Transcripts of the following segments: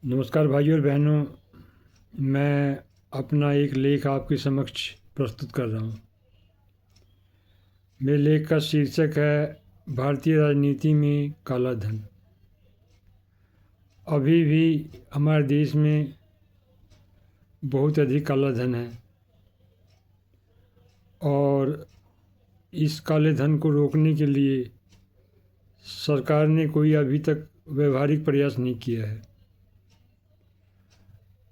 नमस्कार भाइयों और बहनों। मैं अपना एक लेख आपके समक्ष प्रस्तुत कर रहा हूँ। मेरे लेख का शीर्षक है भारतीय राजनीति में काला धन। अभी भी हमारे देश में बहुत अधिक काला धन है और इस काले धन को रोकने के लिए सरकार ने कोई अभी तक व्यवहारिक प्रयास नहीं किया है।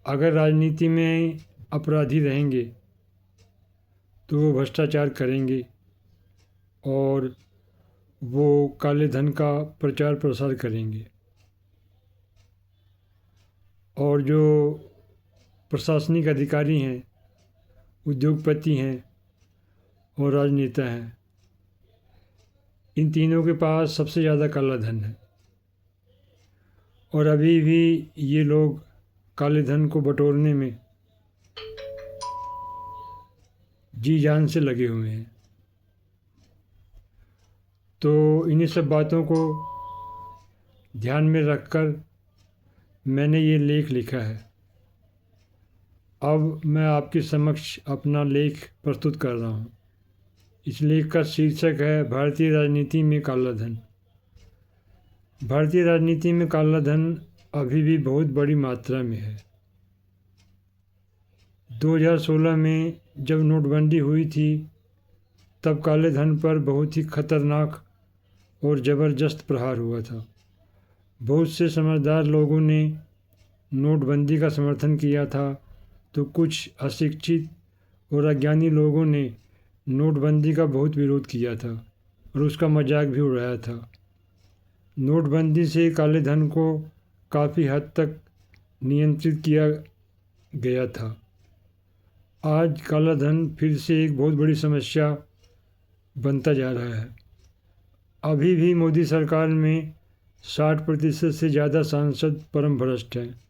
अगर राजनीति में अपराधी रहेंगे तो वो भ्रष्टाचार करेंगे और वो काले धन का प्रचार प्रसार करेंगे। और जो प्रशासनिक अधिकारी हैं, उद्योगपति हैं और राजनेता हैं, इन तीनों के पास सबसे ज़्यादा काला धन है और अभी भी ये लोग काले धन को बटोरने में जी जान से लगे हुए हैं। तो इन्हीं सब बातों को ध्यान में रखकर मैंने ये लेख लिखा है। अब मैं आपके समक्ष अपना लेख प्रस्तुत कर रहा हूँ। इस लेख का शीर्षक है भारतीय राजनीति में काला धन। भारतीय राजनीति में काला धन अभी भी बहुत बड़ी मात्रा में है। 2016 में जब नोटबंदी हुई थी तब काले धन पर बहुत ही खतरनाक और ज़बरदस्त प्रहार हुआ था। बहुत से समझदार लोगों ने नोटबंदी का समर्थन किया था तो कुछ अशिक्षित और अज्ञानी लोगों ने नोटबंदी का बहुत विरोध किया था और उसका मजाक भी उड़ाया था। नोटबंदी से काले धन को काफ़ी हद तक नियंत्रित किया गया था। आज काला धन फिर से एक बहुत बड़ी समस्या बनता जा रहा है। अभी भी मोदी सरकार में 60% से ज़्यादा सांसद परम भ्रष्ट हैं।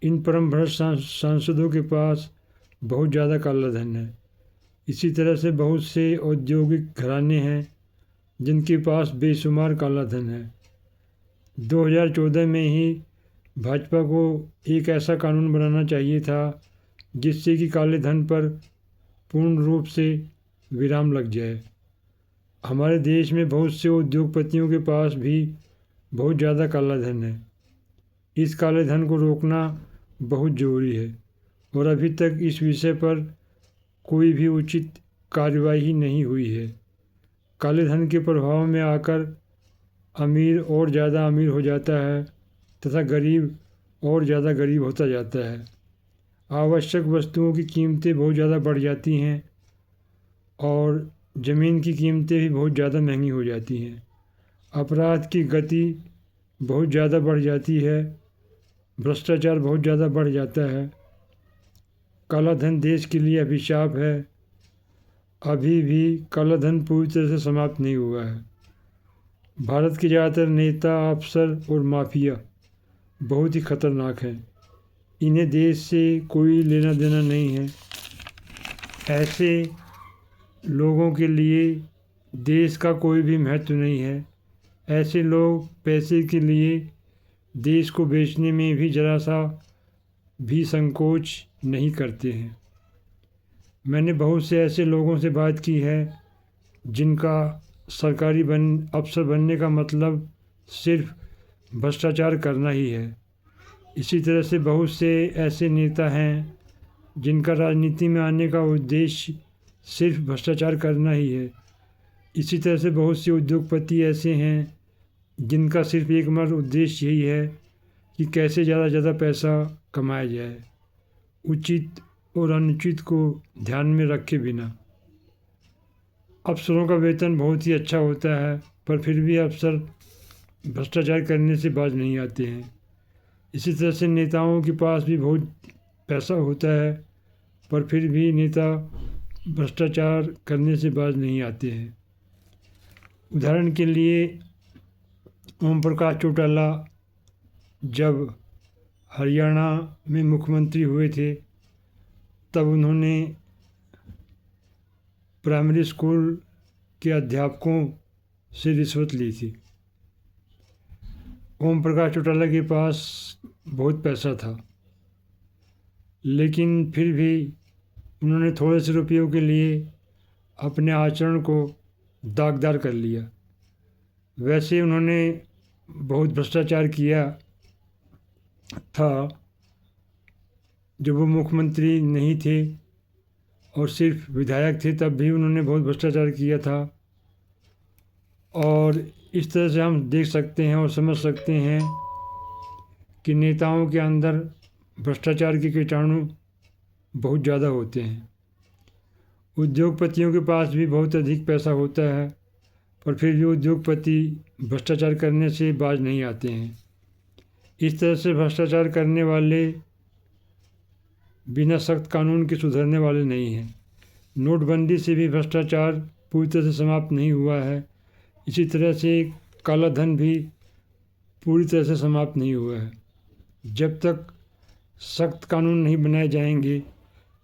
इन परम भ्रष्ट सांसदों के पास बहुत ज़्यादा काला धन है। इसी तरह से बहुत से औद्योगिक घराने हैं जिनके पास बेशुमार काला धन है। 2014 में ही भाजपा को एक ऐसा कानून बनाना चाहिए था जिससे कि काले धन पर पूर्ण रूप से विराम लग जाए। हमारे देश में बहुत से उद्योगपतियों के पास भी बहुत ज़्यादा काला धन है। इस काले धन को रोकना बहुत ज़रूरी है और अभी तक इस विषय पर कोई भी उचित कार्रवाई नहीं हुई है। काले धन के प्रभाव में आकर अमीर और ज़्यादा अमीर हो जाता है तथा गरीब और ज़्यादा गरीब होता जाता है। आवश्यक वस्तुओं की कीमतें बहुत ज़्यादा बढ़ जाती हैं और ज़मीन की कीमतें भी बहुत ज़्यादा महंगी हो जाती हैं। अपराध की गति बहुत ज़्यादा बढ़ जाती है। भ्रष्टाचार बहुत ज़्यादा बढ़ जाता है। काला धन देश के लिए अभिशाप है। अभी भी काला धन पूरी तरह से समाप्त नहीं हुआ है। भारत के ज़्यादातर नेता, अफसर और माफिया बहुत ही खतरनाक हैं। इन्हें देश से कोई लेना देना नहीं है। ऐसे लोगों के लिए देश का कोई भी महत्व नहीं है। ऐसे लोग पैसे के लिए देश को बेचने में भी ज़रा सा भी संकोच नहीं करते हैं। मैंने बहुत से ऐसे लोगों से बात की है जिनका सरकारी अफसर बनने का मतलब सिर्फ भ्रष्टाचार करना ही है। इसी तरह से बहुत से ऐसे नेता हैं जिनका राजनीति में आने का उद्देश्य सिर्फ भ्रष्टाचार करना ही है। इसी तरह से बहुत से उद्योगपति ऐसे हैं जिनका सिर्फ एकमात्र उद्देश्य यही है कि कैसे ज़्यादा से ज़्यादा पैसा कमाया जाए, उचित और अनुचित को ध्यान में रखे बिना। अफसरों का वेतन बहुत ही अच्छा होता है पर फिर भी अफसर भ्रष्टाचार करने से बाज नहीं आते हैं। इसी तरह से नेताओं के पास भी बहुत पैसा होता है पर फिर भी नेता भ्रष्टाचार करने से बाज नहीं आते हैं। उदाहरण के लिए ओम प्रकाश चौटाला जब हरियाणा में मुख्यमंत्री हुए थे तब उन्होंने प्राइमरी स्कूल के अध्यापकों से रिश्वत ली थी। ओम प्रकाश चौटाला के पास बहुत पैसा था, लेकिन फिर भी उन्होंने थोड़े से रुपयों के लिए अपने आचरण को दागदार कर लिया। वैसे उन्होंने बहुत भ्रष्टाचार किया था। जब वो मुख्यमंत्री नहीं थे और सिर्फ विधायक थे, तब भी उन्होंने बहुत भ्रष्टाचार किया था। और इस तरह से हम देख सकते हैं और समझ सकते हैं कि नेताओं के अंदर भ्रष्टाचार के कीटाणु बहुत ज़्यादा होते हैं। उद्योगपतियों के पास भी बहुत अधिक पैसा होता है, पर फिर भी उद्योगपति भ्रष्टाचार करने से बाज नहीं आते हैं। इस तरह से भ्रष्टाचार करने वाले बिना सख्त कानून के सुधरने वाले नहीं हैं। नोटबंदी से भी भ्रष्टाचार पूरी तरह से समाप्त नहीं हुआ है। इसी तरह से काला धन भी पूरी तरह से समाप्त नहीं हुआ है। जब तक सख्त कानून नहीं बनाए जाएंगे,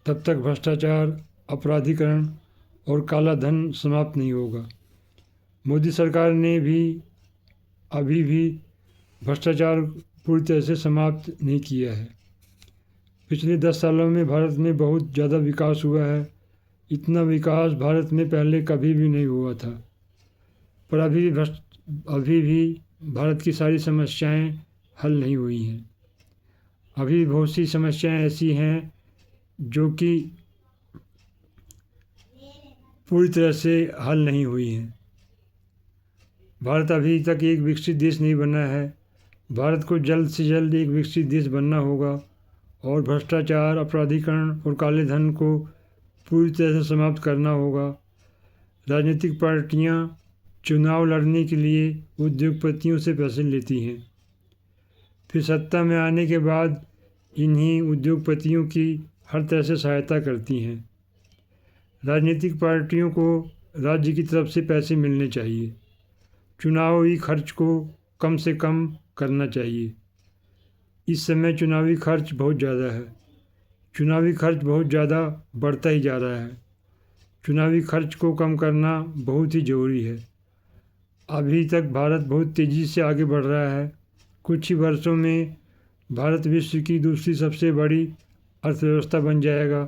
तब तक भ्रष्टाचार, अपराधीकरण और काला धन समाप्त नहीं होगा। मोदी सरकार ने भी अभी भी भ्रष्टाचार पूरी तरह से समाप्त नहीं किया है। पिछले 10 सालों में भारत में बहुत ज़्यादा विकास हुआ है। इतना विकास भारत में पहले कभी भी नहीं हुआ था। पर अभी भी भारत की सारी समस्याएं हल नहीं हुई हैं। अभी बहुत सी समस्याएं ऐसी हैं जो कि पूरी तरह से हल नहीं हुई हैं। भारत अभी तक एक विकसित देश नहीं बना है। भारत को जल्द से जल्द एक विकसित देश बनना होगा और भ्रष्टाचार, अपराधीकरण और काले धन को पूरी तरह से समाप्त करना होगा। राजनीतिक पार्टियां चुनाव लड़ने के लिए उद्योगपतियों से पैसे लेती हैं, फिर सत्ता में आने के बाद इन्हीं उद्योगपतियों की हर तरह से सहायता करती हैं। राजनीतिक पार्टियों को राज्य की तरफ से पैसे मिलने चाहिए। चुनावी खर्च को कम से कम करना चाहिए। इस समय चुनावी खर्च बहुत ज़्यादा है। चुनावी खर्च बहुत ज़्यादा बढ़ता ही जा रहा है। चुनावी खर्च को कम करना बहुत ही ज़रूरी है। अभी तक भारत बहुत तेज़ी से आगे बढ़ रहा है। कुछ ही वर्षों में भारत विश्व की दूसरी सबसे बड़ी अर्थव्यवस्था बन जाएगा।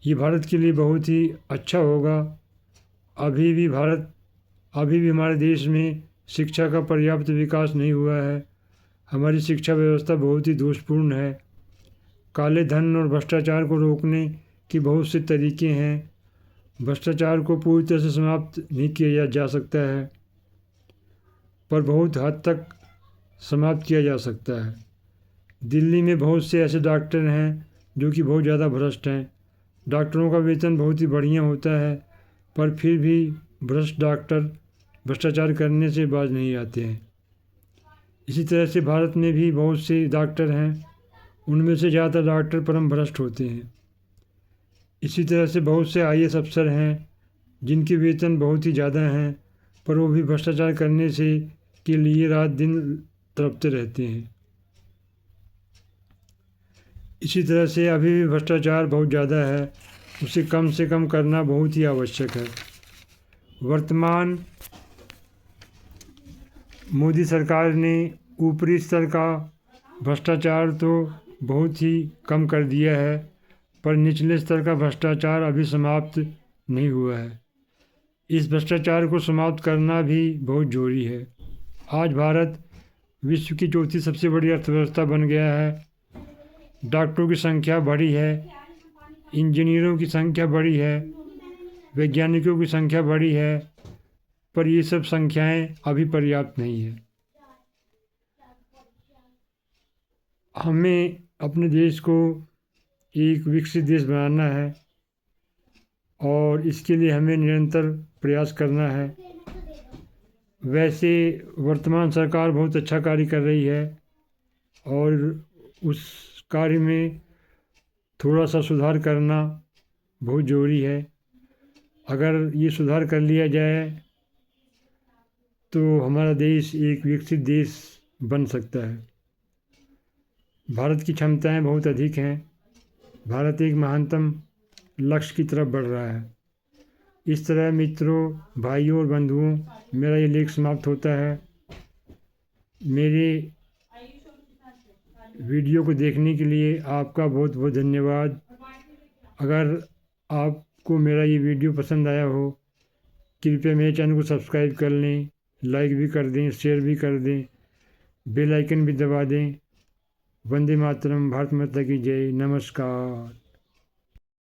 ये भारत के लिए बहुत ही अच्छा होगा। अभी भी हमारे देश में शिक्षा का पर्याप्त विकास नहीं हुआ है। हमारी शिक्षा व्यवस्था बहुत ही दोषपूर्ण है। काले धन और भ्रष्टाचार को रोकने के बहुत से तरीके हैं। भ्रष्टाचार को पूरी तरह से समाप्त नहीं किया जा सकता है, पर बहुत हद तक समाप्त किया जा सकता है। दिल्ली में बहुत से ऐसे डॉक्टर हैं जो कि बहुत ज़्यादा भ्रष्ट हैं। डॉक्टरों का वेतन बहुत ही बढ़िया होता है, पर फिर भी भ्रष्ट डॉक्टर भ्रष्टाचार करने से बाज नहीं आते हैं। इसी तरह से भारत में भी बहुत से डॉक्टर हैं, उनमें से ज़्यादातर डॉक्टर परम भ्रष्ट होते हैं। इसी तरह से बहुत से IAS अफसर हैं जिनके वेतन बहुत ही ज़्यादा हैं, पर वो भी भ्रष्टाचार करने से के लिए रात दिन तड़पते रहते हैं। इसी तरह से अभी भी भ्रष्टाचार बहुत ज़्यादा है, उसे कम से कम करना बहुत ही आवश्यक है। वर्तमान मोदी सरकार ने ऊपरी स्तर का भ्रष्टाचार तो बहुत ही कम कर दिया है, पर निचले स्तर का भ्रष्टाचार अभी समाप्त नहीं हुआ है। इस भ्रष्टाचार को समाप्त करना भी बहुत ज़रूरी है। आज भारत विश्व की चौथी सबसे बड़ी अर्थव्यवस्था बन गया है। डॉक्टरों की संख्या बढ़ी है, इंजीनियरों की संख्या बढ़ी है, वैज्ञानिकों की संख्या बढ़ी है, पर ये सब संख्याएं अभी पर्याप्त नहीं है। हमें अपने देश को एक विकसित देश बनाना है और इसके लिए हमें निरंतर प्रयास करना है। वैसे वर्तमान सरकार बहुत अच्छा कार्य कर रही है और उस कार्य में थोड़ा सा सुधार करना बहुत ज़रूरी है। अगर ये सुधार कर लिया जाए तो हमारा देश एक विकसित देश बन सकता है। भारत की क्षमताएं बहुत अधिक हैं। भारत एक महानतम लक्ष्य की तरफ बढ़ रहा है। इस तरह मित्रों, भाइयों और बंधुओं, मेरा ये लेख समाप्त होता है। मेरे वीडियो को देखने के लिए आपका बहुत बहुत धन्यवाद। अगर आपको मेरा ये वीडियो पसंद आया हो, कृपया मेरे चैनल को सब्सक्राइब कर लें, लाइक भी कर दें, शेयर भी कर दें, बेल आइकन भी दबा दें। वंदे मातरम। भारत माता की जय। नमस्कार।